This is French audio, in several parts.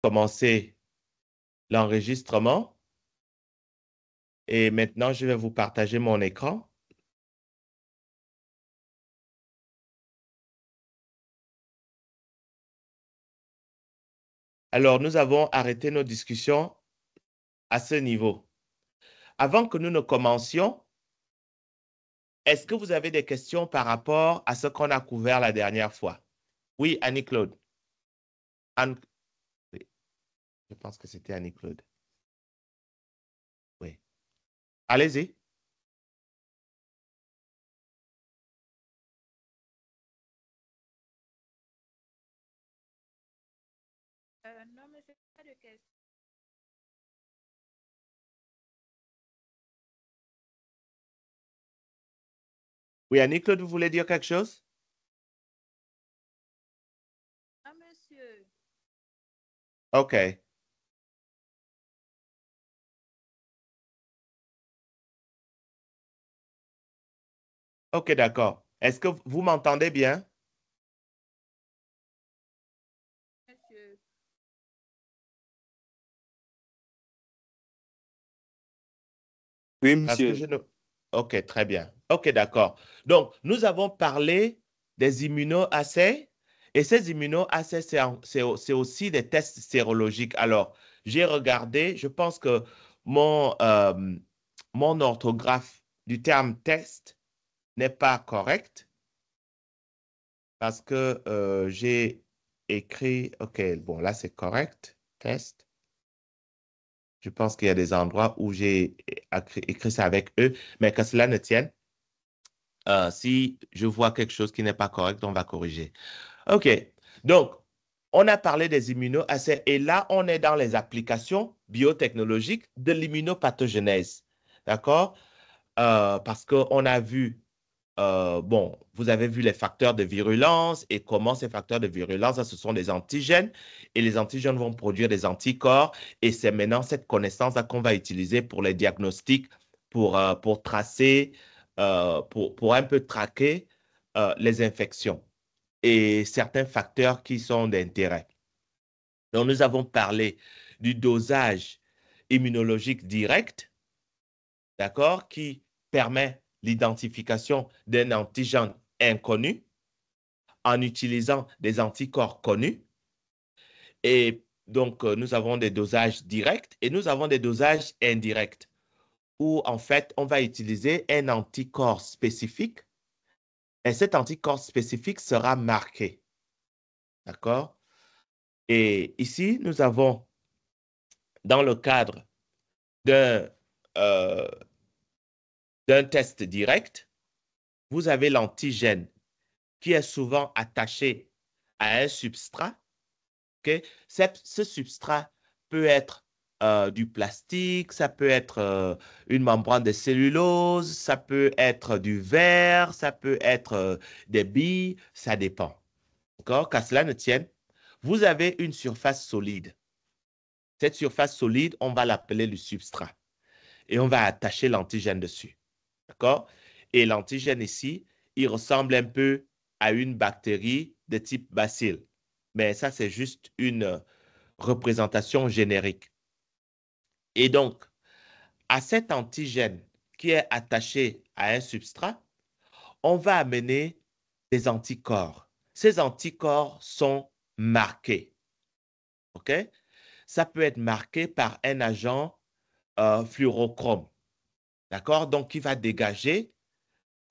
commencer l'enregistrement. Et maintenant, je vais vous partager mon écran. Alors, nous avons arrêté nos discussions à ce niveau. Avant que nous ne commencions, est-ce que vous avez des questions par rapport à ce qu'on a couvert la dernière fois? Oui, Annie-Claude. Oui, je pense que c'était Annie-Claude. Oui. Allez-y. Non, mais c'est pas de question. Oui, Annie-Claude, vous voulez dire quelque chose? Ah, monsieur. OK. OK, d'accord. Est-ce que vous m'entendez bien? Monsieur. Oui, Parce que monsieur. je ne... OK, très bien. OK, d'accord. Donc, nous avons parlé des immunoassays et ces immunoassays, c'est aussi des tests sérologiques. Alors, j'ai regardé, je pense que mon orthographe du terme test n'est pas correct parce que j'ai écrit, OK, bon, là, c'est correct, test. Je pense qu'il y a des endroits où j'ai écrit ça avec eux, mais que cela ne tienne. Si je vois quelque chose qui n'est pas correct, on va corriger. OK. Donc, on a parlé des immunoassays et là, on est dans les applications biotechnologiques de l'immunopathogenèse. D'accord? Parce qu'on a vu, bon, vous avez vu les facteurs de virulence et comment ces facteurs de virulence, ça, ce sont des antigènes et les antigènes vont produire des anticorps et c'est maintenant cette connaissance-là qu'on va utiliser pour les diagnostics, pour tracer, pour un peu traquer les infections et certains facteurs qui sont d'intérêt. Donc, nous avons parlé du dosage immunologique direct, d'accord, qui permet l'identification d'un antigène inconnu en utilisant des anticorps connus. Et donc, nous avons des dosages directs et nous avons des dosages indirects où, en fait, on va utiliser un anticorps spécifique et cet anticorps spécifique sera marqué. D'accord? Et ici, nous avons, dans le cadre d'un euh, d'un test direct, vous avez l'antigène qui est souvent attaché à un substrat. Okay? Ce substrat peut être du plastique, ça peut être une membrane de cellulose, ça peut être du verre, ça peut être des billes, ça dépend. D'accord? Qu'à cela ne tienne, vous avez une surface solide. Cette surface solide, on va l'appeler le substrat et on va attacher l'antigène dessus. D'accord? Et l'antigène ici, il ressemble un peu à une bactérie de type bacille. Mais ça, c'est juste une représentation générique. Et donc, à cet antigène qui est attaché à un substrat, on va amener des anticorps. Ces anticorps sont marqués. OK? Ça peut être marqué par un agent fluorochrome. D'accord? Donc, qui va dégager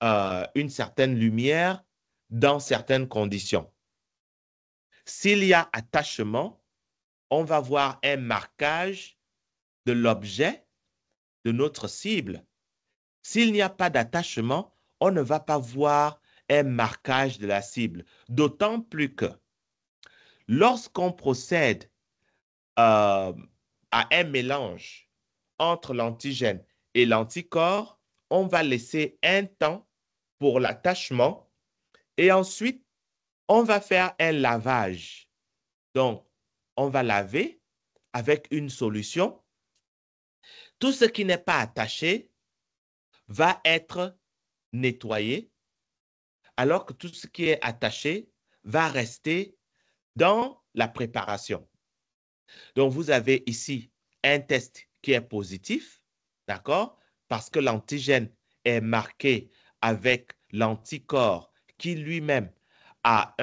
une certaine lumière dans certaines conditions. S'il y a attachement, on va voir un marquage de l'objet de notre cible. S'il n'y a pas d'attachement, on ne va pas voir un marquage de la cible. D'autant plus que lorsqu'on procède à un mélange entre l'antigène et l'anticorps, on va laisser un temps pour l'attachement et ensuite, on va faire un lavage. Donc, on va laver avec une solution. Tout ce qui n'est pas attaché va être nettoyé, alors que tout ce qui est attaché va rester dans la préparation. Donc, vous avez ici un test qui est positif, d'accord? Parce que l'antigène est marqué avec l'anticorps qui lui-même a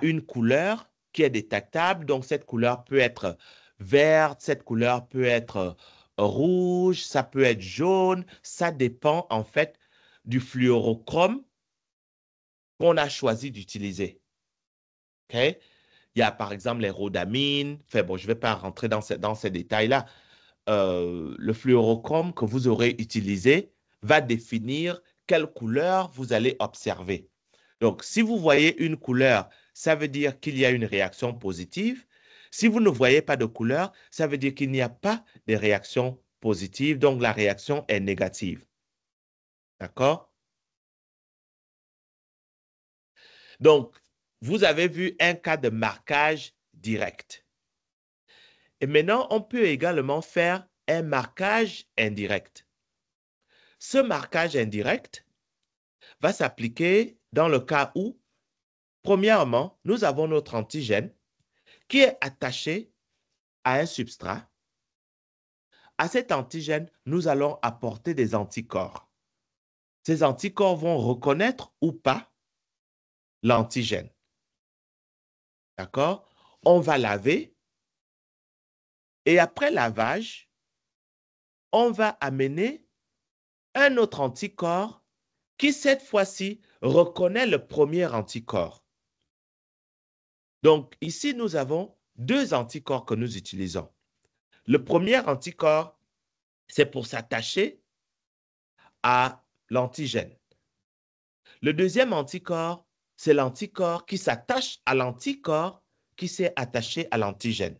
une couleur qui est détectable. Donc, cette couleur peut être verte, cette couleur peut être rouge, ça peut être jaune. Ça dépend en fait du fluorochrome qu'on a choisi d'utiliser. OK? Il y a par exemple les rhodamines. Enfin bon, je ne vais pas rentrer dans ces détails-là. Le fluorochrome que vous aurez utilisé va définir quelle couleur vous allez observer. Donc, si vous voyez une couleur, ça veut dire qu'il y a une réaction positive. Si vous ne voyez pas de couleur, ça veut dire qu'il n'y a pas de réaction positive. Donc, la réaction est négative. D'accord? Donc, vous avez vu un cas de marquage direct. Et maintenant, on peut également faire un marquage indirect. Ce marquage indirect va s'appliquer dans le cas où, premièrement, nous avons notre antigène qui est attaché à un substrat. À cet antigène, nous allons apporter des anticorps. Ces anticorps vont reconnaître ou pas l'antigène. D'accord? On va laver et après lavage, on va amener un autre anticorps qui, cette fois-ci, reconnaît le premier anticorps. Donc, ici, nous avons deux anticorps que nous utilisons. Le premier anticorps, c'est pour s'attacher à l'antigène. Le deuxième anticorps, c'est l'anticorps qui s'attache à l'anticorps qui s'est attaché à l'antigène.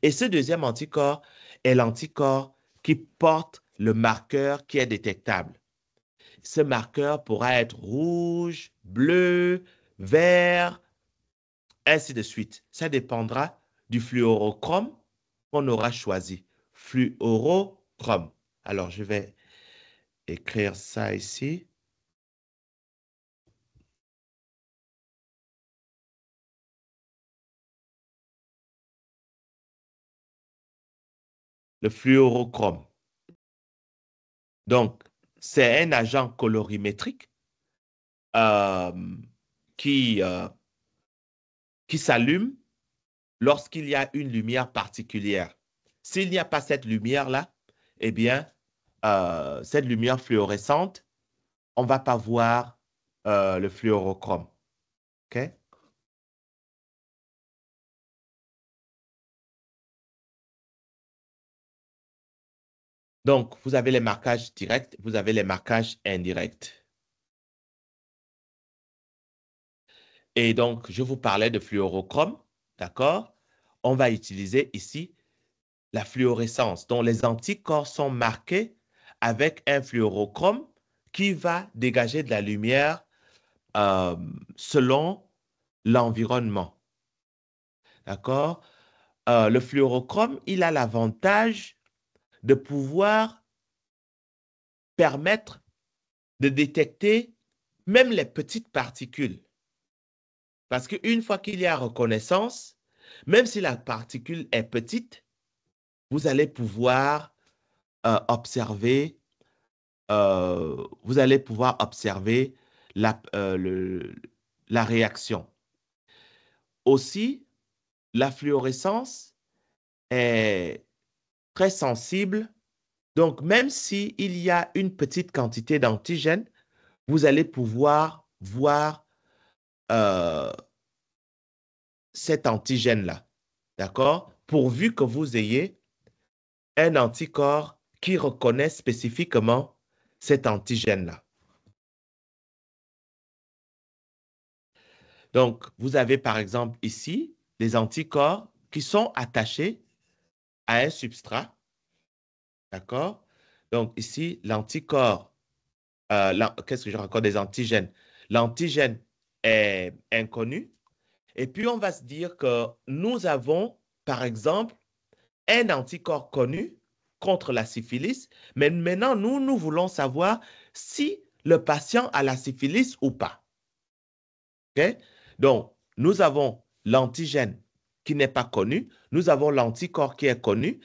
Et ce deuxième anticorps est l'anticorps qui porte le marqueur qui est détectable. Ce marqueur pourra être rouge, bleu, vert, ainsi de suite. Ça dépendra du fluorochrome qu'on aura choisi. Fluorochrome. Alors, je vais écrire ça ici. Le fluorochrome. Donc, c'est un agent colorimétrique euh, qui s'allume lorsqu'il y a une lumière particulière. S'il n'y a pas cette lumière-là, eh bien, cette lumière fluorescente, on ne va pas voir le fluorochrome. OK? Donc, vous avez les marquages directs, vous avez les marquages indirects. Et donc, je vous parlais de fluorochrome, d'accord? On va utiliser ici la fluorescence, dont les anticorps sont marqués avec un fluorochrome qui va dégager de la lumière selon l'environnement. D'accord? Le fluorochrome, il a l'avantage de pouvoir permettre de détecter même les petites particules. Parce qu'une fois qu'il y a reconnaissance, même si la particule est petite, vous allez pouvoir observer la réaction. Aussi, la fluorescence est très sensible. Donc, même s'il y a une petite quantité d'antigène, vous allez pouvoir voir cet antigène-là. D'accord? Pourvu que vous ayez un anticorps qui reconnaît spécifiquement cet antigène-là. Donc, vous avez par exemple ici des anticorps qui sont attachés à un substrat. D'accord? Donc, ici, l'anticorps, qu'est-ce que je raconte des antigènes? L'antigène est inconnu. Et puis, on va se dire que nous avons, par exemple, un anticorps connu contre la syphilis, mais maintenant, nous voulons savoir si le patient a la syphilis ou pas. Okay? Donc, nous avons l'antigène qui n'est pas connu. Nous avons l'anticorps qui est connu.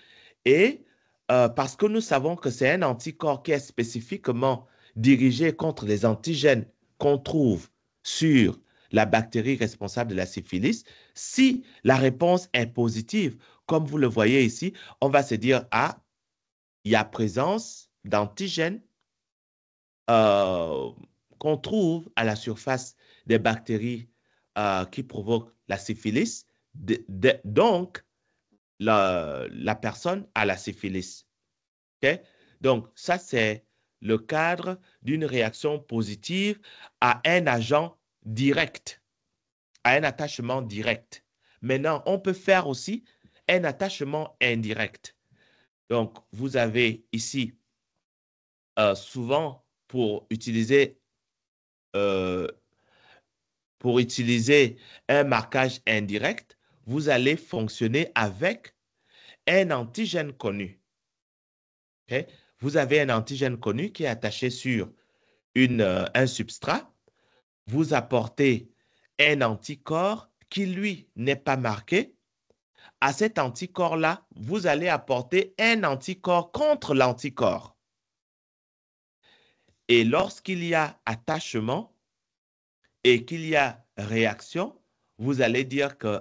Et parce que nous savons que c'est un anticorps qui est spécifiquement dirigé contre les antigènes qu'on trouve sur la bactérie responsable de la syphilis, si la réponse est positive, comme vous le voyez ici, on va se dire, ah, il y a présence d'antigènes qu'on trouve à la surface des bactéries qui provoquent la syphilis. Donc, la personne a la syphilis. Okay? Donc, ça, c'est le cadre d'une réaction positive à un agent direct, à un attachement direct. Maintenant, on peut faire aussi un attachement indirect. Donc, vous avez ici, souvent, pour utiliser un marquage indirect, vous allez fonctionner avec un antigène connu. Okay? Vous avez un antigène connu qui est attaché sur un substrat. Vous apportez un anticorps qui, lui, n'est pas marqué. À cet anticorps-là, vous allez apporter un anticorps contre l'anticorps. Et lorsqu'il y a attachement et qu'il y a réaction, vous allez dire que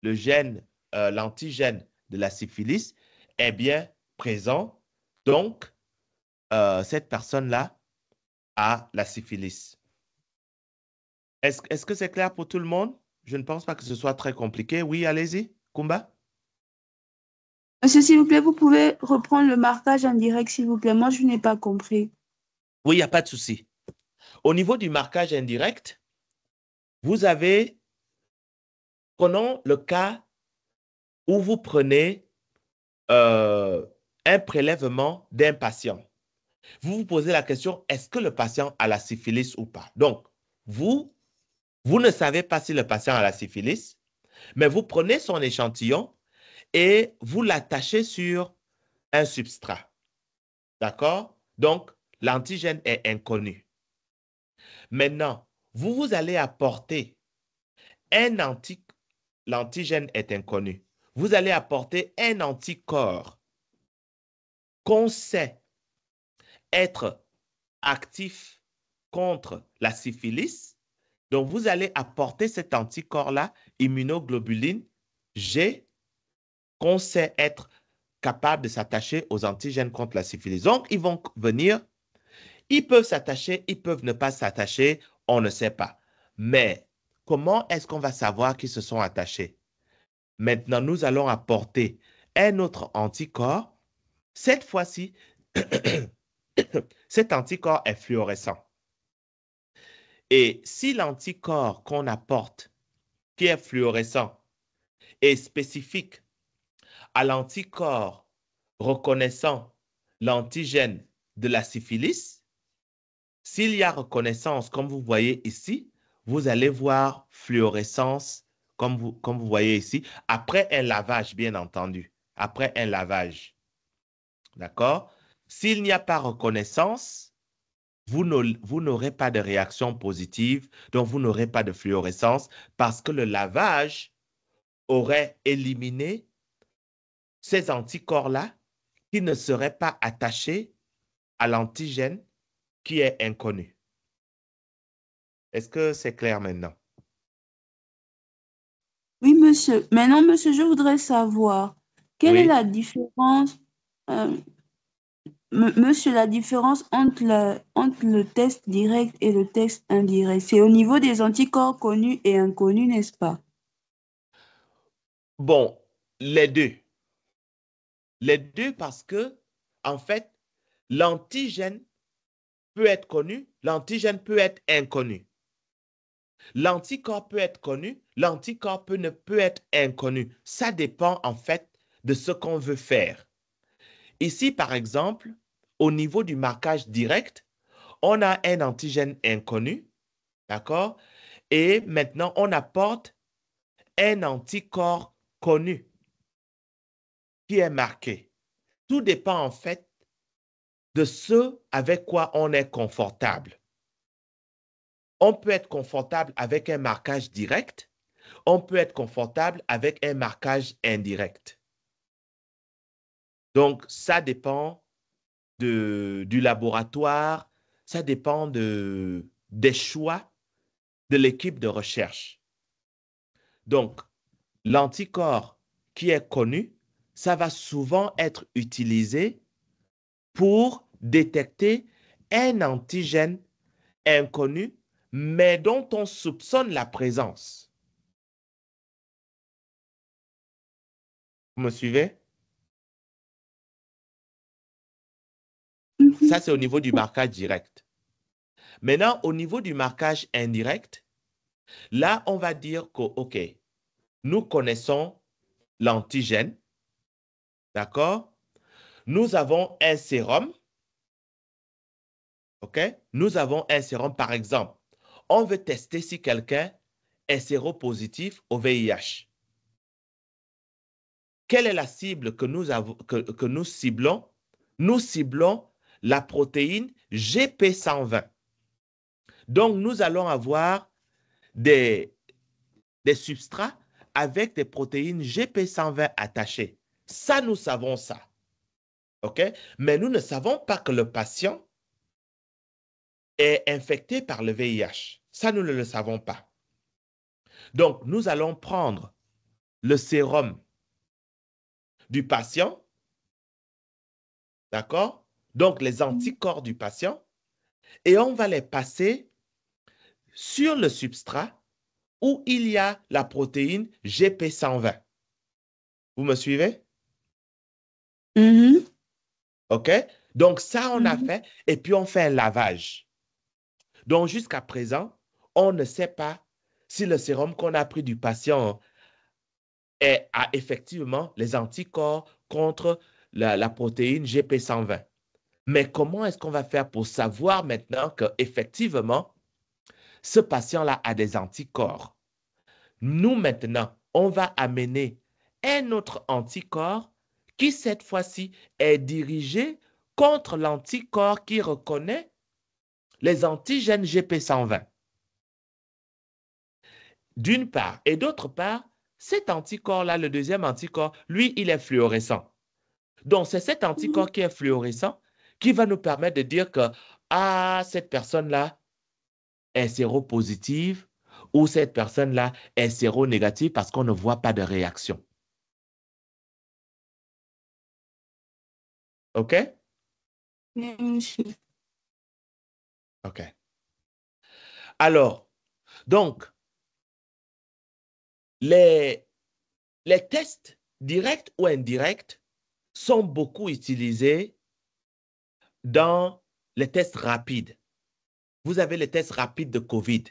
le gène, l'antigène de la syphilis est bien présent. Donc, cette personne-là a la syphilis. Est-ce que c'est clair pour tout le monde? Je ne pense pas que ce soit très compliqué. Oui, allez-y, Kumba. Monsieur, s'il vous plaît, vous pouvez reprendre le marquage indirect, s'il vous plaît. Moi, je n'ai pas compris. Oui, il n'y a pas de souci. Au niveau du marquage indirect, vous avez, prenons le cas où vous prenez un prélèvement d'un patient. Vous vous posez la question, est-ce que le patient a la syphilis ou pas? Donc, vous ne savez pas si le patient a la syphilis, mais vous prenez son échantillon et vous l'attachez sur un substrat. D'accord? Donc, l'antigène est inconnu. Maintenant, vous allez apporter l'antigène est inconnu. Vous allez apporter un anticorps qu'on sait être actif contre la syphilis. Donc, vous allez apporter cet anticorps-là, immunoglobuline G, qu'on sait être capable de s'attacher aux antigènes contre la syphilis. Donc, ils vont venir, ils peuvent s'attacher, ils peuvent ne pas s'attacher, on ne sait pas. Mais comment est-ce qu'on va savoir qu'ils se sont attachés? Maintenant, nous allons apporter un autre anticorps. Cette fois-ci, cet anticorps est fluorescent. Et si l'anticorps qu'on apporte, qui est fluorescent, est spécifique à l'anticorps reconnaissant l'antigène de la syphilis, s'il y a reconnaissance, comme vous voyez ici, vous allez voir fluorescence, comme vous voyez ici, après un lavage, bien entendu. Après un lavage. D'accord? S'il n'y a pas reconnaissance, vous n'aurez pas de réaction positive, donc vous n'aurez pas de fluorescence parce que le lavage aurait éliminé ces anticorps-là qui ne seraient pas attachés à l'antigène qui est inconnu. Est-ce que c'est clair maintenant? Oui, monsieur. Maintenant, monsieur, je voudrais savoir quelle est la différence, monsieur, la différence entre le test direct et le test indirect. C'est au niveau des anticorps connus et inconnus, n'est-ce pas? Bon, les deux. Les deux parce que, en fait, l'antigène peut être connu, l'antigène peut être inconnu. L'anticorps peut être connu, l'anticorps peut être inconnu. Ça dépend en fait de ce qu'on veut faire. Ici, par exemple, au niveau du marquage direct, on a un antigène inconnu, d'accord? Et maintenant, on apporte un anticorps connu qui est marqué. Tout dépend en fait de ce avec quoi on est confortable. On peut être confortable avec un marquage direct on peut être confortable avec un marquage indirect. Donc, ça dépend du laboratoire, ça dépend des choix de l'équipe de recherche. Donc, l'anticorps qui est connu, ça va souvent être utilisé pour détecter un antigène inconnu, mais dont on soupçonne la présence. Vous me suivez? Ça, c'est au niveau du marquage direct. Maintenant, au niveau du marquage indirect, là, on va dire que, OK, nous connaissons l'antigène, d'accord? Nous avons un sérum, OK? Nous avons un sérum, par exemple. On veut tester si quelqu'un est séropositif au VIH. Quelle est la cible que nous ciblons? Nous ciblons la protéine GP120. Donc, nous allons avoir des substrats avec des protéines GP120 attachées. Ça, nous savons ça. OK? Mais nous ne savons pas que le patient est infecté par le VIH. Ça, nous ne le savons pas. Donc, nous allons prendre le sérum du patient, d'accord? Donc, les anticorps du patient, et on va les passer sur le substrat où il y a la protéine GP120. Vous me suivez? OK? Donc, ça, on a fait, et puis on fait un lavage. Donc, jusqu'à présent, on ne sait pas si le sérum qu'on a pris du patient a effectivement les anticorps contre la protéine GP120. Mais comment est-ce qu'on va faire pour savoir maintenant qu'effectivement, ce patient-là a des anticorps? Nous, maintenant, on va amener un autre anticorps qui, cette fois-ci, est dirigé contre l'anticorps qui reconnaît les antigènes GP120. D'une part. Et d'autre part, cet anticorps-là, le deuxième anticorps, lui, il est fluorescent. Donc, c'est cet anticorps qui est fluorescent qui va nous permettre de dire que, cette personne-là est séropositive ou cette personne-là est séronégative parce qu'on ne voit pas de réaction. OK? OK. Alors, donc, les tests directs ou indirects sont beaucoup utilisés dans les tests rapides. Vous avez les tests rapides de COVID.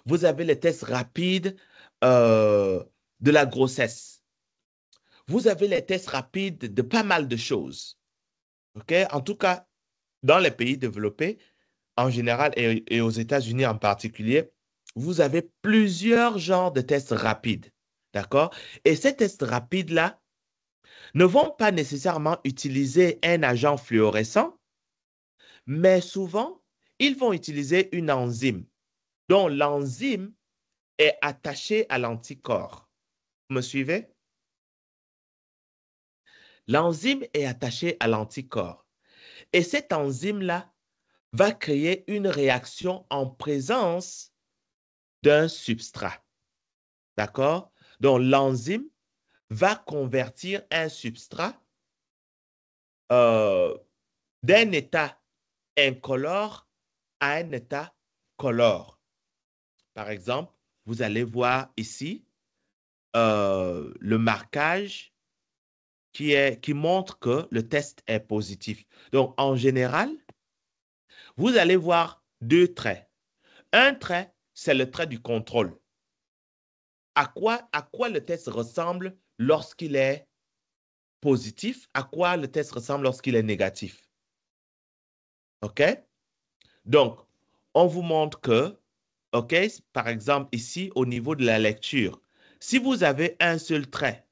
Vous avez les tests rapides de la grossesse. Vous avez les tests rapides de pas mal de choses. OK? En tout cas, dans les pays développés, en général, et aux États-Unis en particulier, vous avez plusieurs genres de tests rapides. D'accord? Et ces tests rapides-là ne vont pas nécessairement utiliser un agent fluorescent, mais souvent, ils vont utiliser une enzyme. Donc, l'enzyme est attachée à l'anticorps. Vous me suivez? L'enzyme est attachée à l'anticorps. Et cette enzyme-là va créer une réaction en présence d'un substrat. D'accord? Donc, l'enzyme va convertir un substrat d'un état incolore à un état colore. Par exemple, vous allez voir ici le marquage qui montre que le test est positif. Donc, en général, vous allez voir deux traits. Un trait, c'est le trait du contrôle. À quoi le test ressemble lorsqu'il est positif? À quoi le test ressemble lorsqu'il est négatif? OK? Donc, on vous montre que, OK, par exemple, ici, au niveau de la lecture, si vous avez un seul trait,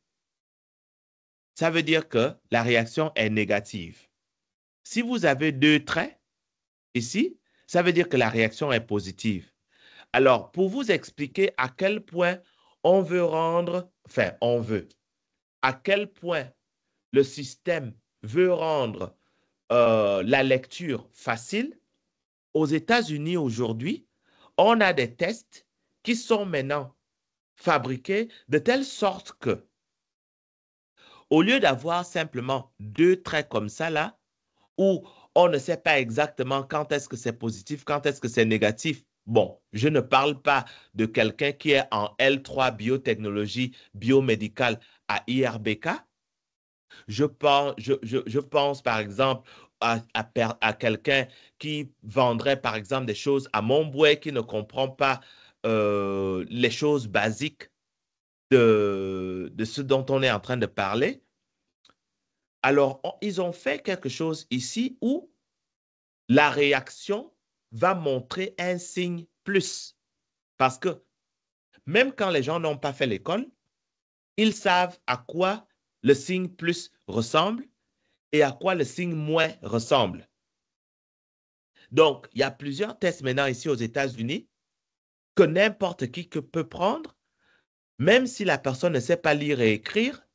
ça veut dire que la réaction est négative. Si vous avez deux traits, ici, ça veut dire que la réaction est positive. Alors, pour vous expliquer à quel point on veut rendre, à quel point le système veut rendre la lecture facile. Aux États-Unis aujourd'hui, on a des tests qui sont maintenant fabriqués de telle sorte que, au lieu d'avoir simplement 2 traits comme ça là, où on ne sait pas exactement quand est-ce que c'est positif, quand est-ce que c'est négatif. Bon, je ne parle pas de quelqu'un qui est en L3 biotechnologie biomédicale à IRBK. Je pense par exemple à quelqu'un qui vendrait par exemple des choses à Montbouet qui ne comprend pas les choses basiques de ce dont on est en train de parler. Alors, ils ont fait quelque chose ici où la réaction va montrer un signe plus. Parce que même quand les gens n'ont pas fait l'école, ils savent à quoi le signe plus ressemble et à quoi le signe moins ressemble. Donc, il y a plusieurs tests maintenant ici aux États-Unis que n'importe qui peut prendre, même si la personne ne sait pas lire et écrire,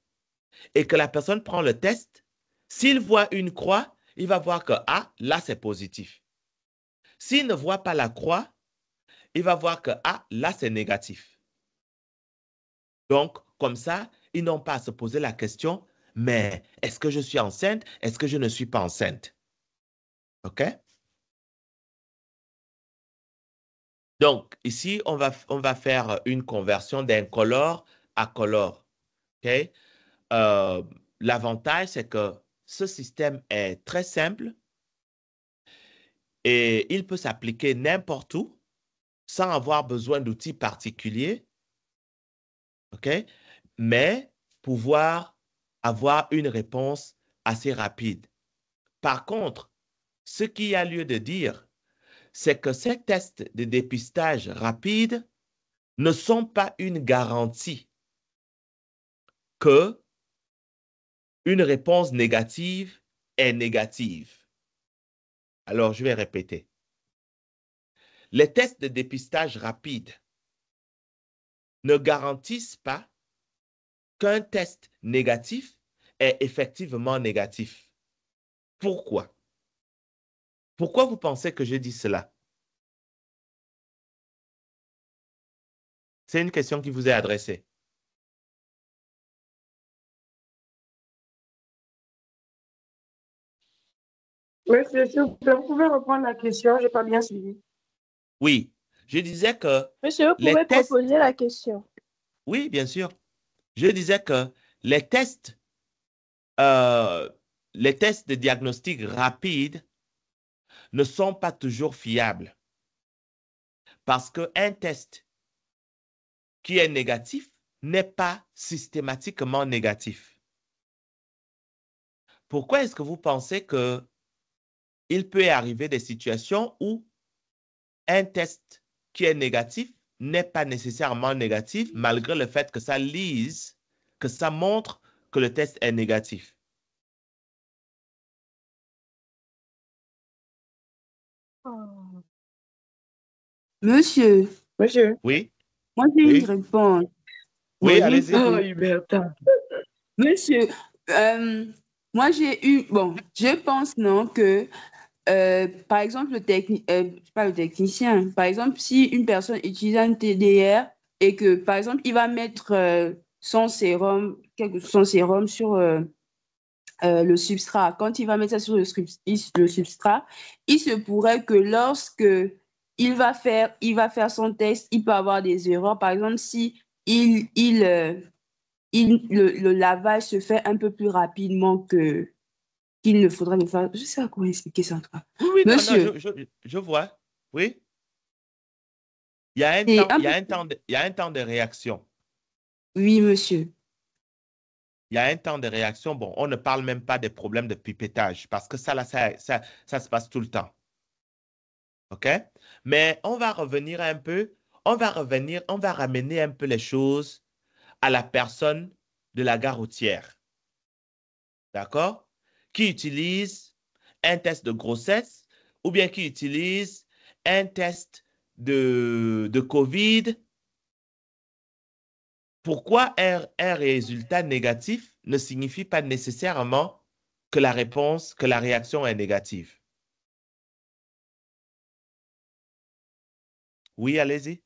et que la personne prend le test. S'il voit une croix, il va voir que, ah, là, c'est positif. S'il ne voit pas la croix, il va voir que, ah, là, c'est négatif. Donc, comme ça, ils n'ont pas à se poser la question, mais est-ce que je suis enceinte? Est-ce que je ne suis pas enceinte? OK? Donc, ici, on va faire une conversion d'incolore à colore. OK? L'avantage, c'est que ce système est très simple et il peut s'appliquer n'importe où sans avoir besoin d'outils particuliers. OK? Mais pouvoir avoir une réponse assez rapide. Par contre, ce qu'il y a lieu de dire, c'est que ces tests de dépistage rapide ne sont pas une garantie que une réponse négative est négative. Alors, je vais répéter. Les tests de dépistage rapide ne garantissent pas qu'un test négatif est effectivement négatif. Pourquoi? Pourquoi vous pensez que je dis cela? C'est une question qui vous est adressée. Monsieur, s'il vous plaît, vous pouvez reprendre la question, je n'ai pas bien suivi. Oui, je disais que Monsieur, vous les pouvez tests... proposer la question. Oui, bien sûr. Je disais que les tests de diagnostic rapide ne sont pas toujours fiables. Parce qu'un test qui est négatif n'est pas systématiquement négatif. Pourquoi est-ce que vous pensez qu'il peut arriver des situations où un test qui est négatif n'est pas nécessairement négatif, malgré le fait que ça lise, que ça montre que le test est négatif? Monsieur, Monsieur. Oui, moi j'ai une oui, réponse. oui, Moi, j'ai une allez-y. Oh, réponse. Huberta. Monsieur, moi j'ai eu, bon, je pense non que, par exemple, pas le technicien, par exemple, si une personne utilise un TDR et que, par exemple, il va mettre son sérum, son sérum sur le substrat, quand il va mettre ça sur le substrat, il se pourrait que lorsque il va faire son test, il peut avoir des erreurs. Par exemple, si le lavage se fait un peu plus rapidement qu'il ne faudrait le faire. Je sais pas comment expliquer ça en tout cas. Oui, oui, non, Monsieur, je vois. Oui, il y a un c'est temps, un il y peu... a un temps il y a un temps de réaction. Oui, monsieur. Il y a un temps de réaction. Bon, on ne parle même pas des problèmes de pipettage parce que ça, là, ça se passe tout le temps. OK? Mais on va revenir un peu, on va ramener un peu les choses à la personne de la gare routière. D'accord? Qui utilise un test de grossesse ou bien qui utilise un test de COVID pourquoi un résultat négatif ne signifie pas nécessairement que la réponse, que la réaction est négative? Oui, allez-y.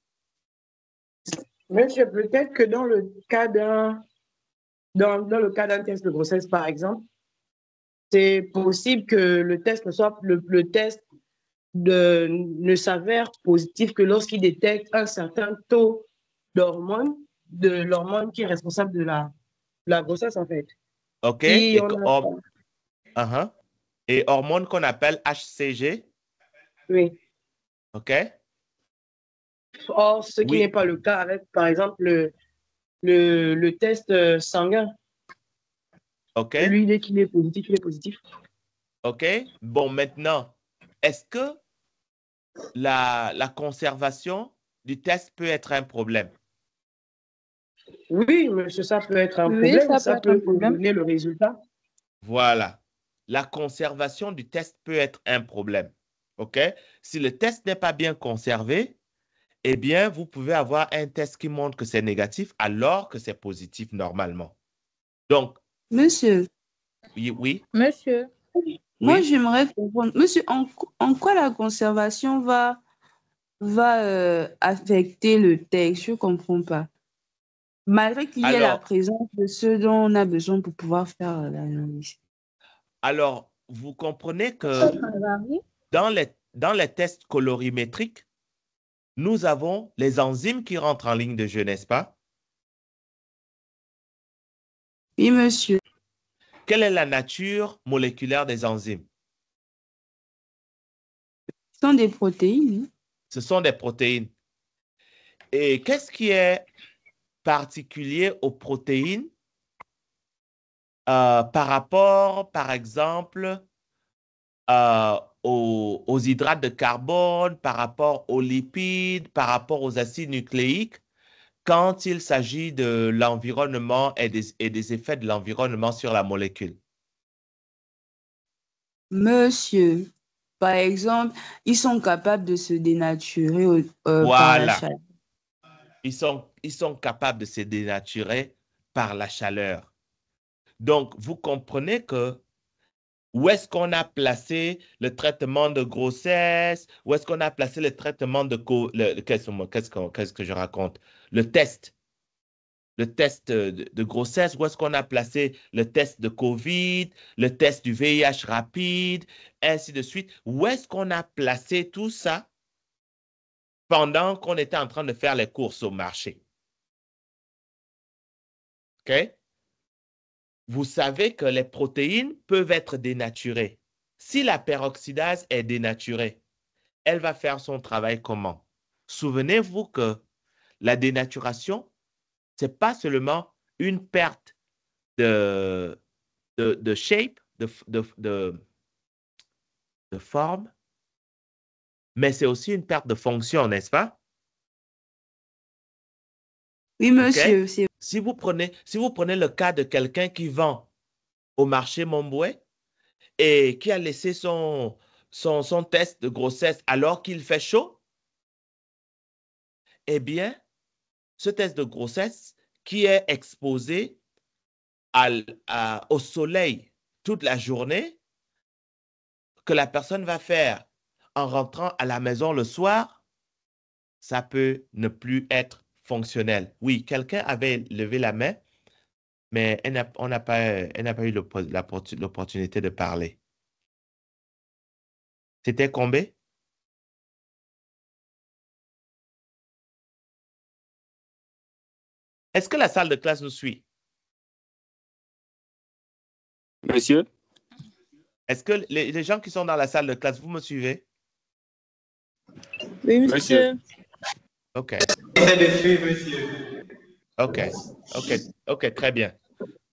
Monsieur, peut-être que dans le cas dans le cas d'un test de grossesse, par exemple, c'est possible que le test le test ne s'avère positif que lorsqu'il détecte un certain taux d'hormone, de l'hormone qui est responsable de la grossesse, en fait. OK. Si Et, on a... et hormone qu'on appelle HCG. Oui. OK. Or, ce qui Oui. n'est pas le cas avec, par exemple, le test sanguin. OK. Lui, dès qu'il est positif, il est positif. OK. Bon, maintenant, est-ce que la conservation du test peut être un problème? Oui, monsieur, ça peut être un Oui, problème. ça peut être un problème. Donner le résultat. Voilà. La conservation du test peut être un problème. OK? Si le test n'est pas bien conservé, eh bien, vous pouvez avoir un test qui montre que c'est négatif alors que c'est positif normalement. Donc, Monsieur, oui, Monsieur, moi, oui. j'aimerais comprendre. Monsieur, en quoi la conservation va affecter le texte? Je ne comprends pas. Malgré qu'il y ait la Alors, présence de ceux dont on a besoin pour pouvoir faire l'analyse. alors, vous comprenez que dans les tests colorimétriques, nous avons les enzymes qui rentrent en ligne de jeu, n'est-ce pas? Oui, monsieur. Quelle est la nature moléculaire des enzymes? Ce sont des protéines. Ce sont des protéines. Et qu'est-ce qui est particulier aux protéines par rapport, par exemple, aux hydrates de carbone, par rapport aux lipides, par rapport aux acides nucléiques, quand il s'agit de l'environnement et des effets de l'environnement sur la molécule? Monsieur, par exemple, ils sont capables de se dénaturer par la Voilà. chaleur. Ils sont capables de se dénaturer par la chaleur. Donc, vous comprenez que où est-ce qu'on a placé le traitement de grossesse? Où est-ce qu'on a placé le traitement de... Qu'est-ce que je raconte? Le test de grossesse, où est-ce qu'on a placé le test de COVID, le test du VIH rapide, ainsi de suite. Où est-ce qu'on a placé tout ça pendant qu'on était en train de faire les courses au marché? OK? Vous savez que les protéines peuvent être dénaturées. Si la peroxydase est dénaturée, elle va faire son travail comment? Souvenez-vous que la dénaturation, ce n'est pas seulement une perte de shape, de forme, mais c'est aussi une perte de fonction, n'est-ce pas? Oui, monsieur. Okay? Si vous prenez le cas de quelqu'un qui vend au marché Momboué et qui a laissé son test de grossesse alors qu'il fait chaud, eh bien, ce test de grossesse qui est exposé au soleil toute la journée, que la personne va faire en rentrant à la maison le soir, ça peut ne plus être fonctionnel. Oui, quelqu'un avait levé la main, mais elle n'a pas eu l'opportunité de parler. C'était combien? Est-ce que la salle de classe nous suit? Monsieur? Est-ce que les gens qui sont dans la salle de classe, vous me suivez? Oui, Monsieur. OK. J'essaie de suivre, monsieur. OK, très bien.